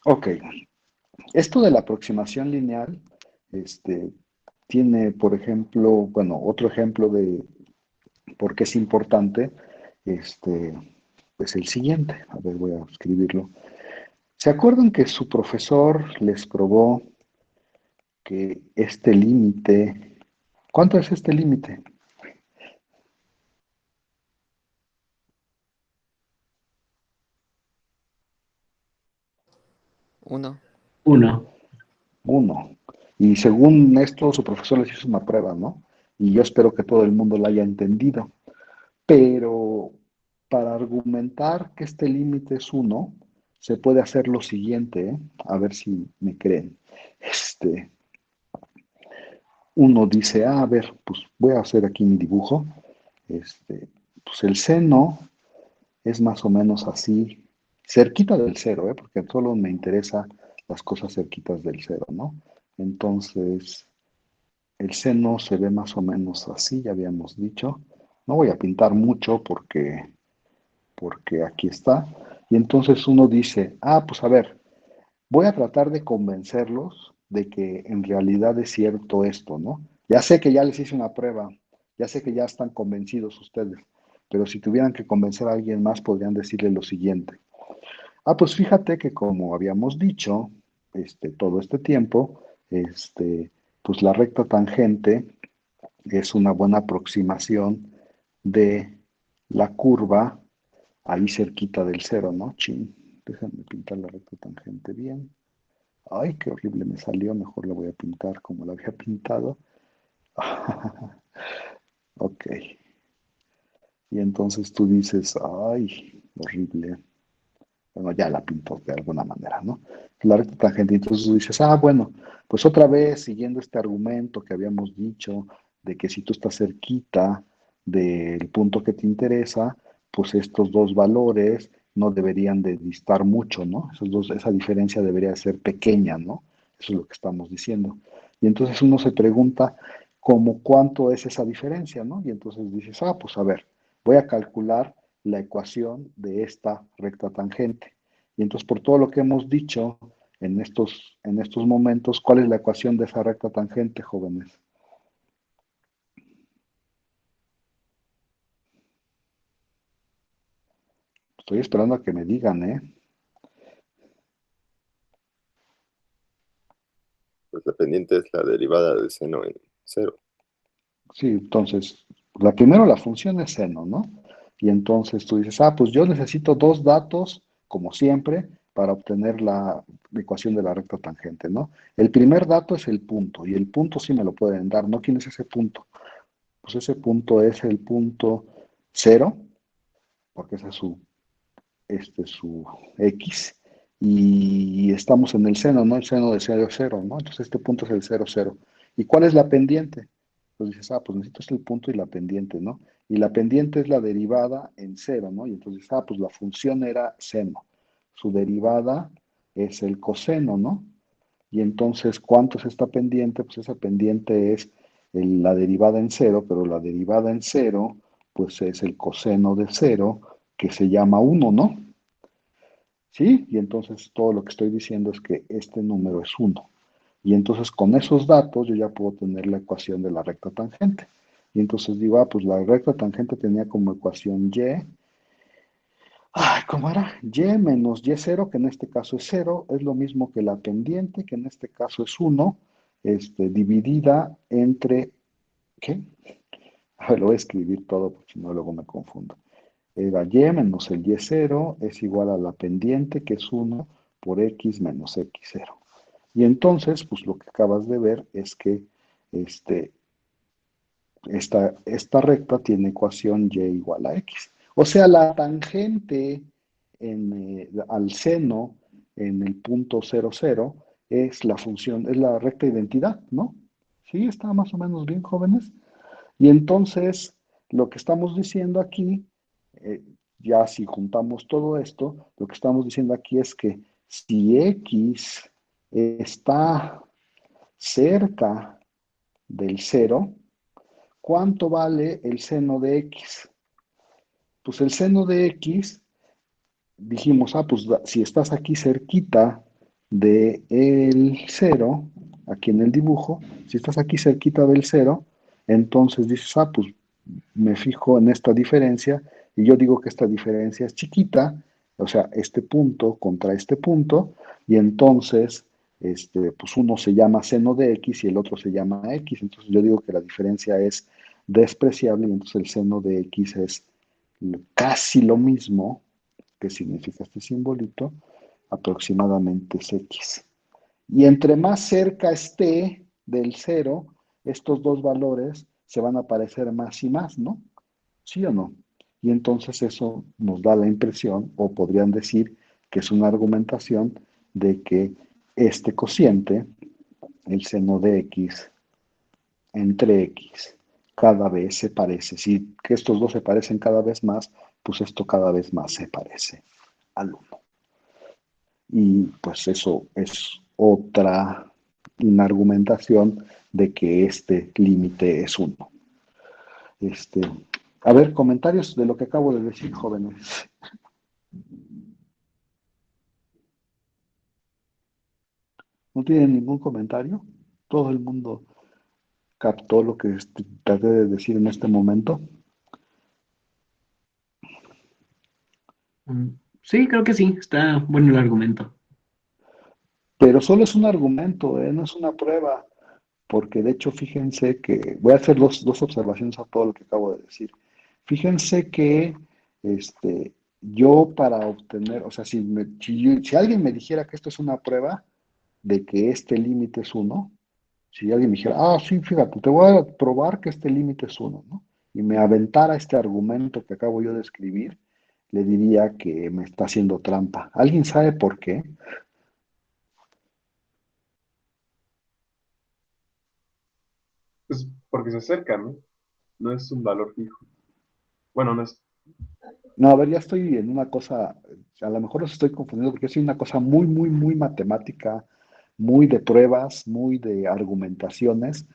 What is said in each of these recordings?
Ok, esto de la aproximación lineal, este, tiene, por ejemplo, bueno, otro ejemplo de por qué es importante, este, pues el siguiente. A ver, voy a escribirlo. ¿Se acuerdan que su profesor les probó que este límite, ¿cuánto es este límite? Uno. Uno. Uno. Y según esto, su profesor les hizo una prueba, ¿no? Y yo espero que todo el mundo la haya entendido. Pero para argumentar que este límite es uno, se puede hacer lo siguiente, ¿eh? A ver si me creen. Este, Uno dice, a ver, pues voy a hacer aquí mi dibujo. Pues el seno es más o menos así, cerquita del cero, ¿eh? Porque solo me interesa las cosas cerquitas del cero, ¿no? Entonces, el seno se ve más o menos así, ya habíamos dicho. No voy a pintar mucho porque aquí está. Y entonces uno dice, ah, pues a ver, voy a tratar de convencerlos de que en realidad es cierto esto, ¿no? Ya sé que ya les hice una prueba, ya sé que ya están convencidos ustedes, pero si tuvieran que convencer a alguien más, podrían decirle lo siguiente. Ah, pues fíjate que como habíamos dicho, todo este tiempo, pues la recta tangente es una buena aproximación de la curva ahí cerquita del cero, ¿no? Chin, déjame pintar la recta tangente bien. Ay, qué horrible me salió, mejor la voy a pintar como la había pintado. Ok, y entonces tú dices, ay, horrible. Bueno, ya la pintó de alguna manera, ¿no? La recta tangente, entonces tú dices, ah, bueno, pues otra vez, siguiendo este argumento que habíamos dicho, de que si tú estás cerquita del punto que te interesa, pues estos dos valores no deberían de distar mucho, ¿no? Esa diferencia debería ser pequeña, ¿no? Eso es lo que estamos diciendo. Y entonces uno se pregunta, ¿cómo cuánto es esa diferencia, ¿no? Y entonces dices, ah, pues a ver, voy a calcular la ecuación de esta recta tangente. Y entonces, por todo lo que hemos dicho en estos momentos, ¿cuál es la ecuación de esa recta tangente, jóvenes? Estoy esperando a que me digan, ¿eh? Pues la pendiente es la derivada de seno en cero. Sí, entonces, primero la función es seno, ¿no? Y entonces tú dices, ah, pues yo necesito dos datos, como siempre, para obtener la ecuación de la recta tangente, ¿no? El primer dato es el punto, y el punto sí me lo pueden dar, ¿no? ¿Quién es ese punto? Pues ese punto es el punto cero, porque ese es su X, y estamos en el seno, ¿no? El seno de cero, cero, ¿no? Entonces este punto es el cero, cero. ¿Y cuál es la pendiente? Pues dices, ah, pues necesito el punto y la pendiente, ¿no? Y la pendiente es la derivada en cero, ¿no? Y entonces, ah, pues la función era seno. Su derivada es el coseno, ¿no? Y entonces, ¿cuánto es esta pendiente? Pues esa pendiente es la derivada en cero, pero la derivada en cero, pues es el coseno de cero, que se llama uno, ¿no? ¿Sí? Y entonces todo lo que estoy diciendo es que este número es uno. Y entonces con esos datos yo ya puedo tener la ecuación de la recta tangente. Y entonces digo, ah, pues la recta tangente tenía como ecuación y, ay, ¿cómo era? Y menos y0, que en este caso es cero, es lo mismo que la pendiente, que en este caso es uno, dividida entre, ¿qué? A ver, lo voy a escribir todo porque si no luego me confundo. Era y menos el y0 es igual a la pendiente, que es uno por x menos x0. Y entonces, pues lo que acabas de ver es que este, esta recta tiene ecuación y igual a x. O sea, la tangente al seno en el punto cero cero es la función, es la recta identidad, ¿no? Sí, está más o menos bien, jóvenes. Y entonces, lo que estamos diciendo aquí, eh, ya si juntamos todo esto, lo que estamos diciendo aquí es que si x está cerca del cero, ¿cuánto vale el seno de x? Pues el seno de x, dijimos, ah, pues si estás aquí cerquita de el cero, aquí en el dibujo, si estás aquí cerquita del cero, entonces dices, ah, pues me fijo en esta diferencia y yo digo que esta diferencia es chiquita, o sea, este punto contra este punto, y entonces, pues uno se llama seno de x y el otro se llama x, entonces yo digo que la diferencia es despreciable y entonces el seno de x es casi lo mismo que significa este simbolito, aproximadamente es x. Y entre más cerca esté del cero, estos dos valores se van a parecer más y más, ¿no? ¿Sí o no? Y entonces eso nos da la impresión, o podrían decir que es una argumentación de que este cociente, el seno de x entre x, cada vez se parece. Si que estos dos se parecen cada vez más, pues esto cada vez más se parece al uno. Y pues eso es otra una argumentación de que este límite es uno. Este, a ver, comentarios de lo que acabo de decir, jóvenes. ¿No tienen ningún comentario? Todo el mundo captó lo que traté de decir en este momento. Mm, sí, creo que sí, está bueno el argumento. Pero solo es un argumento, ¿eh? No es una prueba, porque de hecho fíjense que voy a hacer dos observaciones a todo lo que acabo de decir. Fíjense que yo para obtener, o sea, si alguien me dijera que esto es una prueba de que este límite es uno, si alguien me dijera, ah, sí, fíjate, te voy a probar que este límite es uno, ¿no? Y me aventara este argumento que acabo yo de escribir, le diría que me está haciendo trampa. ¿Alguien sabe por qué? Pues porque se acerca, ¿no? No es un valor fijo. Bueno, no es. No, a ver, ya estoy en una cosa, a lo mejor los estoy confundiendo porque es una cosa muy, muy, muy matemática, muy de pruebas, muy de argumentaciones,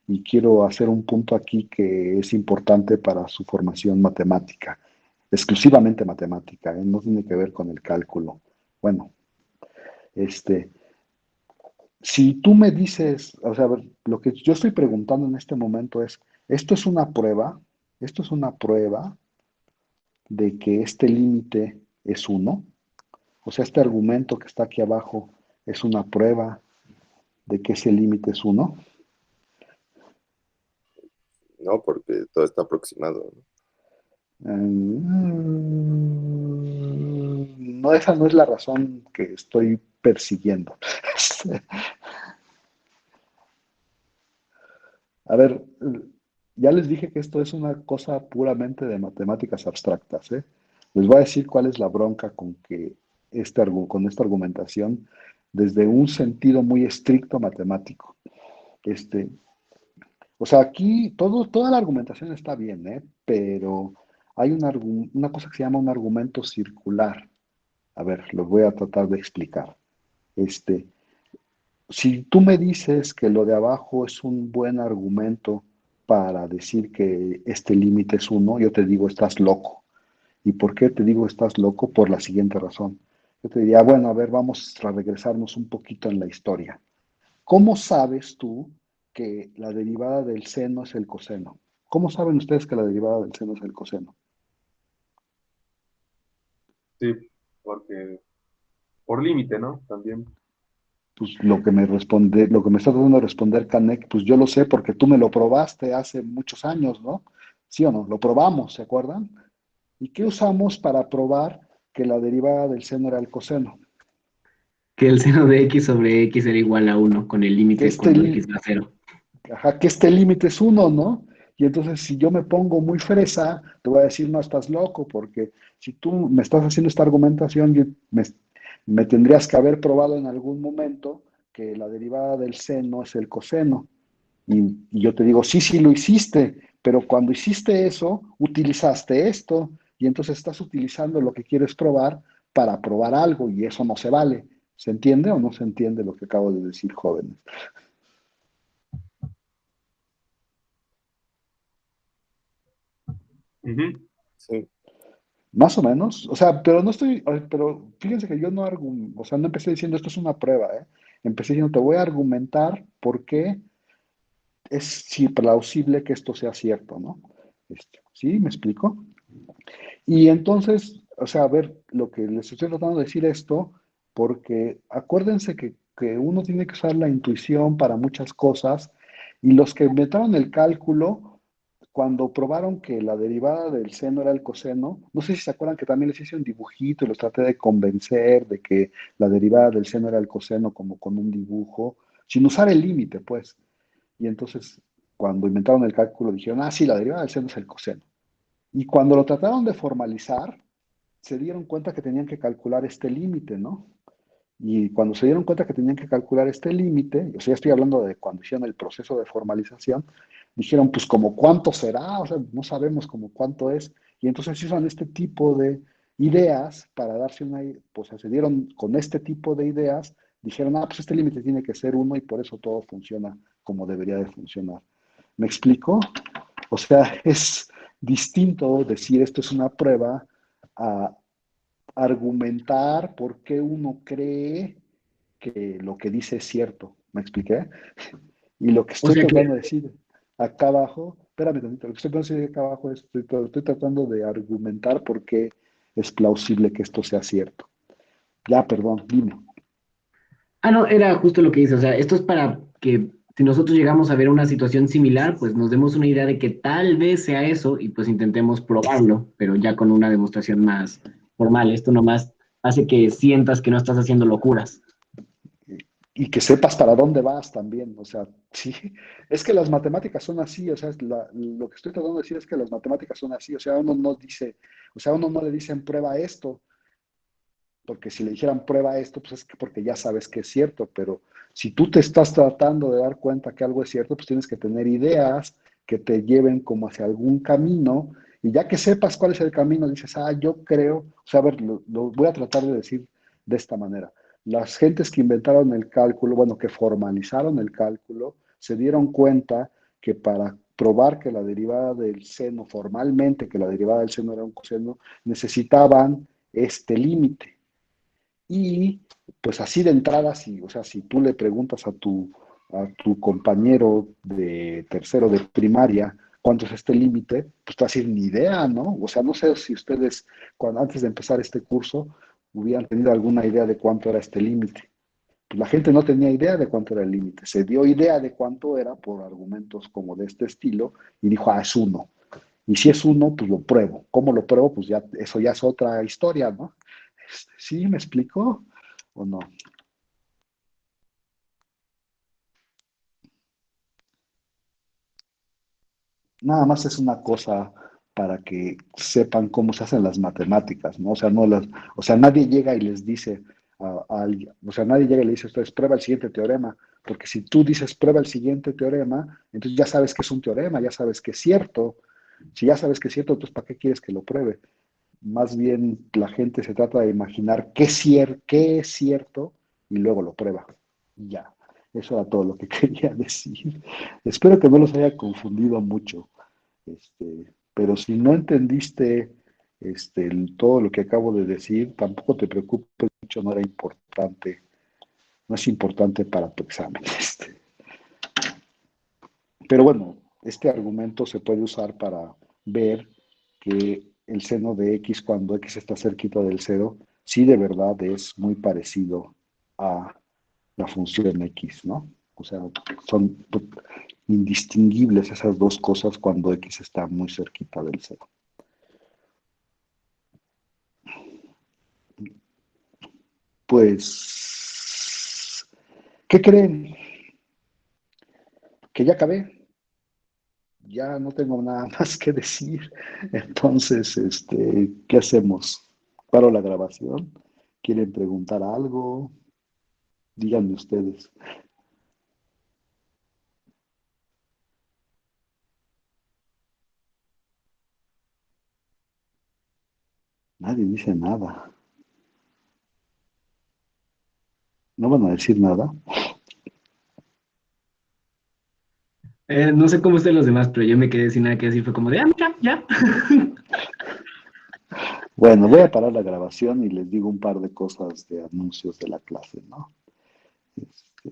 y quiero hacer un punto aquí que es importante para su formación matemática, exclusivamente matemática, ¿eh? No tiene que ver con el cálculo. Bueno, este, si tú me dices, o sea, a ver, lo que yo estoy preguntando en este momento es, ¿esto es una prueba? ¿Esto es una prueba de que este límite es uno? O sea, este argumento que está aquí abajo es una prueba de que ese límite es uno. No, porque todo está aproximado, ¿no? No, esa no es la razón que estoy persiguiendo. A ver, ya les dije que esto es una cosa puramente de matemáticas abstractas, ¿eh? Les voy a decir cuál es la bronca con que con esta argumentación desde un sentido muy estricto matemático. Este, O sea, aquí toda la argumentación está bien, ¿eh? Pero hay una cosa que se llama un argumento circular. A ver, lo voy a tratar de explicar. Este, si tú me dices que lo de abajo es un buen argumento para decir que este límite es uno, yo te digo, estás loco. ¿Y por qué te digo estás loco? Por la siguiente razón. Yo te diría, bueno, a ver, vamos a regresarnos un poquito en la historia. ¿Cómo sabes tú que la derivada del seno es el coseno? ¿Cómo saben ustedes que la derivada del seno es el coseno? Sí, porque por límite, ¿no? También. Pues lo que me está tratando de responder Canek, pues yo lo sé porque tú me lo probaste hace muchos años, ¿no? ¿Sí o no? Lo probamos, ¿se acuerdan? ¿Y qué usamos para probar que la derivada del seno era el coseno? Que el seno de x sobre x era igual a uno con el Que límite este, cuando x va a cero. ajá, que este límite es uno, ¿no? Y entonces si yo me pongo muy fresa, te voy a decir, no, estás loco, porque si tú me estás haciendo esta argumentación, me tendrías que haber probado en algún momento que la derivada del seno es el coseno. Y yo te digo, sí, sí lo hiciste, pero cuando hiciste eso, utilizaste esto, y entonces estás utilizando lo que quieres probar para probar algo, y eso no se vale. ¿Se entiende o no se entiende lo que acabo de decir, jóvenes? Ujú. Sí. Más o menos, o sea, pero no estoy, pero fíjense que yo no o sea, no empecé diciendo esto es una prueba, ¿eh? Empecé diciendo, te voy a argumentar por qué es sí plausible que esto sea cierto, ¿no? ¿Sí? ¿Me explico? Y entonces, o sea, a ver, lo que les estoy tratando de decir esto, porque acuérdense que uno tiene que usar la intuición para muchas cosas, y los que inventaron el cálculo, cuando probaron que la derivada del seno era el coseno, no sé si se acuerdan que también les hice un dibujito y los traté de convencer de que la derivada del seno era el coseno como con un dibujo, sin usar el límite, pues. Y entonces, cuando inventaron el cálculo, dijeron, ah, sí, la derivada del seno es el coseno. Y cuando lo trataron de formalizar, se dieron cuenta que tenían que calcular este límite, ¿no? Y cuando se dieron cuenta que tenían que calcular este límite, o sea, ya estoy hablando de cuando hicieron el proceso de formalización, dijeron, pues como cuánto será, o sea, no sabemos como cuánto es. Y entonces usan este tipo de ideas para darse una, pues se dieron con este tipo de ideas, dijeron, ah, pues este límite tiene que ser uno y por eso todo funciona como debería de funcionar. ¿Me explico? O sea, es distinto decir esto es una prueba a argumentar por qué uno cree que lo que dice es cierto. ¿Me expliqué? Y lo que O estoy sea que, tratando de decir acá abajo, espérame tantito, lo que estoy tratando de decir acá abajo es, estoy tratando de argumentar por qué es plausible que esto sea cierto. Ya, perdón, dime. no, era justo lo que dice, o sea, esto es para que si nosotros llegamos a ver una situación similar, pues nos demos una idea de que tal vez sea eso y pues intentemos probarlo, pero ya con una demostración más formal. Esto nomás hace que sientas que no estás haciendo locuras. Y que sepas para dónde vas también, o sea, sí, es que las matemáticas son así, o sea, lo que estoy tratando de decir es que las matemáticas son así, o sea, uno no dice, o sea, uno no le dicen prueba esto, porque si le dijeran prueba esto, pues es porque ya sabes que es cierto, pero si tú te estás tratando de dar cuenta que algo es cierto, pues tienes que tener ideas que te lleven como hacia algún camino, y ya que sepas cuál es el camino, dices, ah, yo creo, o sea, a ver, lo voy a tratar de decir de esta manera. Las gentes que inventaron el cálculo, bueno, que formalizaron el cálculo, se dieron cuenta que para probar que la derivada del seno, formalmente que la derivada del seno era un coseno, necesitaban este límite. Y pues así de entrada, si, o sea, si tú le preguntas a tu compañero de tercero de primaria cuánto es este límite, pues te va a decir ni idea, ¿no? O sea, no sé si ustedes, cuando, antes de empezar este curso, hubieran tenido alguna idea de cuánto era este límite. Pues la gente no tenía idea de cuánto era el límite. Se dio idea de cuánto era por argumentos como de este estilo y dijo, ah, es uno. Y si es uno, pues lo pruebo. ¿Cómo lo pruebo? Pues ya, eso ya es otra historia, ¿no? ¿Sí me explico o no? Nada más es una cosa para que sepan cómo se hacen las matemáticas, ¿no? O sea, no las, o sea, nadie llega y les dice a alguien, o sea, nadie llega y le dice, ustedes prueba el siguiente teorema, porque si tú dices prueba el siguiente teorema, entonces ya sabes que es un teorema, ya sabes que es cierto. Si ya sabes que es cierto, entonces ¿para qué quieres que lo pruebe? Más bien la gente se trata de imaginar qué es cierto y luego lo prueba. Y ya, eso era todo lo que quería decir. Espero que no los haya confundido mucho. Pero si no entendiste todo lo que acabo de decir, tampoco te preocupes mucho, no era importante, no es importante para tu examen. Pero bueno, este argumento se puede usar para ver que el seno de x cuando x está cerquita del cero, sí de verdad es muy parecido a la función x, ¿no? O sea, son indistinguibles esas dos cosas cuando x está muy cerquita del cero. Pues, ¿qué creen? Que ya acabé, ya no tengo nada más que decir. Entonces, ¿qué hacemos? ¿Paro la grabación? ¿Quieren preguntar algo? Díganme ustedes. Nadie dice nada. ¿No van a decir nada? No sé cómo estén los demás, pero yo me quedé sin nada que decir. Fue como de, ya, ya. Bueno, voy a parar la grabación y les digo un par de cosas de anuncios de la clase, ¿no? Este,